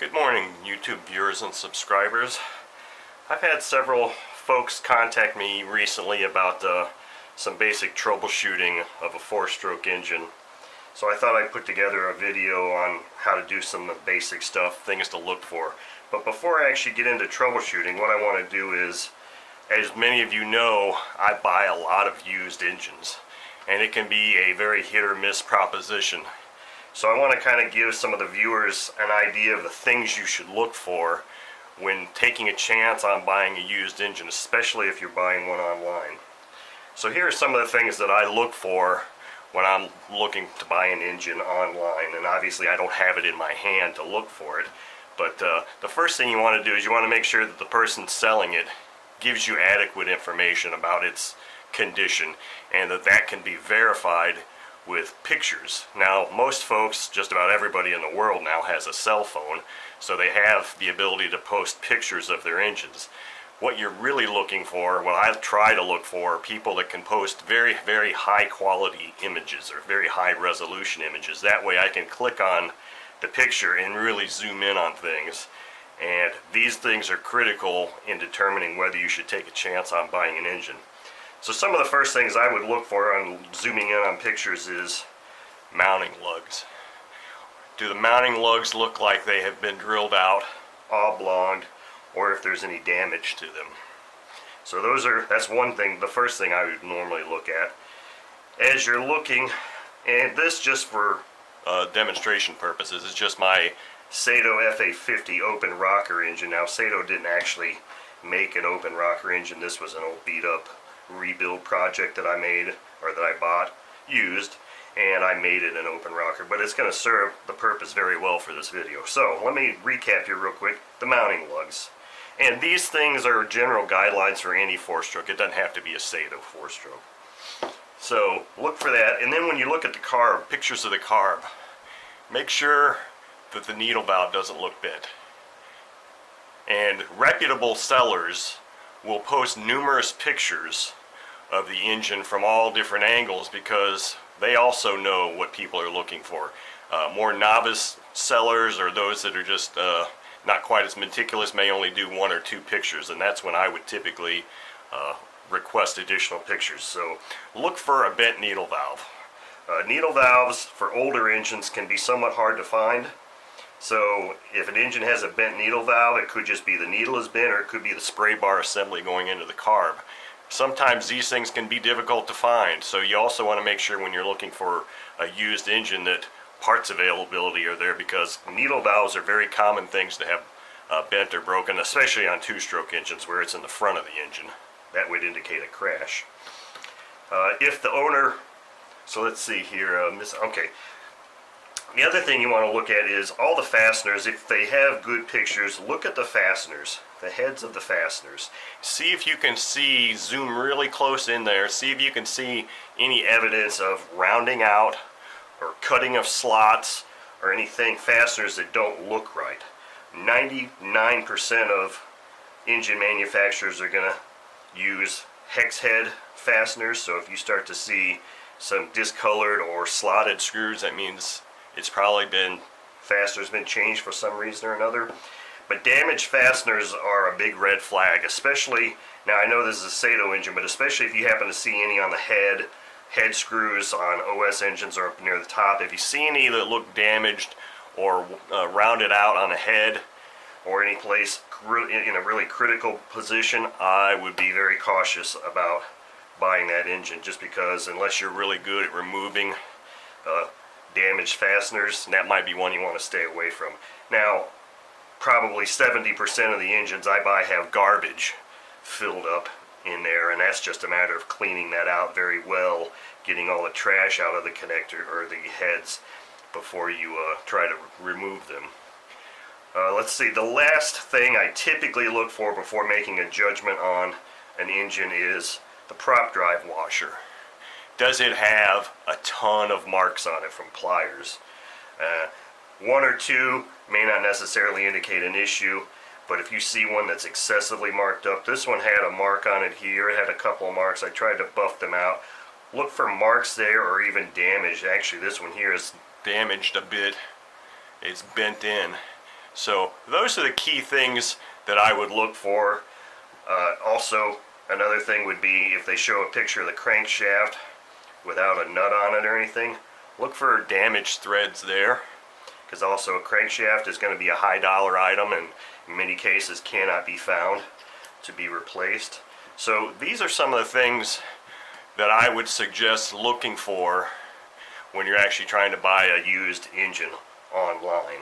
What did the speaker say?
Good morning, YouTube viewers and subscribers. I've had several folks contact me recently about some basic troubleshooting of a four-stroke engine. So I thought I'd put together a video on how to do some basic stuff, things to look for. But before I actually get into troubleshooting, what I want to do is, as many of you know, I buy a lot of used engines. And it can be a very hit or miss proposition. So I want to kind of give some of the viewers an idea of the things you should look for when taking a chance on buying a used engine, especially if you're buying one online. So here are some of the things that I look for when I'm looking to buy an engine online, and obviously I don't have it in my hand to look for it. But the first thing you want to do is you want to make sure that the person selling it gives you adequate information about its condition, and that can be verified with pictures. Now, most folks, just about everybody in the world now, has a cell phone, so they have the ability to post pictures of their engines. What you're really looking for, what I try to look for, are people that can post very, very high quality images or very high resolution images. That way I can click on the picture and really zoom in on things. And these things are critical in determining whether you should take a chance on buying an engine. So some of the first things I would look for on zooming in on pictures is mounting lugs. Do the mounting lugs look like they have been drilled out, oblonged, or if there's any damage to them? So that's one thing, the first thing I would normally look at. As you're looking, and this just for demonstration purposes, is just my Sato FA50 open rocker engine. Now Sato didn't actually make an open rocker engine. This was an old beat up rebuild project that I made, or that I bought used, and I made it an open rocker, but it's going to serve the purpose very well for this video. So let me recap here real quick. The mounting lugs, and these things are general guidelines for any four-stroke. It doesn't have to be a Sato four-stroke. So look for that, and then when you look at the carb, pictures of the carb, make sure that the needle valve doesn't look bent. And reputable sellers will post numerous pictures of the engine from all different angles, because they also know what people are looking for. More novice sellers, or those that are just not quite as meticulous, may only do one or two pictures, and that's when I would typically request additional pictures. So look for a bent needle valve. Needle valves for older engines can be somewhat hard to find. So if an engine has a bent needle valve, it could just be the needle is bent, or it could be the spray bar assembly going into the carb. Sometimes these things can be difficult to find, so you also want to make sure when you're looking for a used engine that parts availability are there, because needle valves are very common things to have bent or broken, especially on two-stroke engines where it's in the front of the engine. That would indicate a crash. If the owner, so let's see here, okay. The other thing you want to look at is all the fasteners. If they have good pictures, look at the fasteners, the heads of the fasteners. See if you can see, zoom really close in there, see if you can see any evidence of rounding out or cutting of slots or anything, fasteners that don't look right. 99% of engine manufacturers are going to use hex head fasteners, so if you start to see some discolored or slotted screws, that means it's probably fastener's been changed for some reason or another. But damaged fasteners are a big red flag, especially, now I know this is a Sato engine, but especially if you happen to see any on the head screws on OS engines or up near the top. If you see any that look damaged or rounded out on the head, or any place in a really critical position, I would be very cautious about buying that engine, just because unless you're really good at removing damaged fasteners, and that might be one you want to stay away from. Now, probably 70% of the engines I buy have garbage filled up in there, and that's just a matter of cleaning that out very well, getting all the trash out of the connector or the heads before you try to remove them. Let's see, the last thing I typically look for before making a judgment on an engine is the prop drive washer. Does it have a ton of marks on it from pliers? One or two may not necessarily indicate an issue, but if you see one that's excessively marked up, this one had a mark on it here, it had a couple of marks, I tried to buff them out. Look for marks there, or even damage. Actually, this one here is damaged a bit, it's bent in. So those are the key things that I would look for. Also, another thing would be if they show a picture of the crankshaft without a nut on it or anything, look for damaged threads there, because also a crankshaft is going to be a high dollar item and in many cases cannot be found to be replaced. So these are some of the things that I would suggest looking for when you're actually trying to buy a used engine online.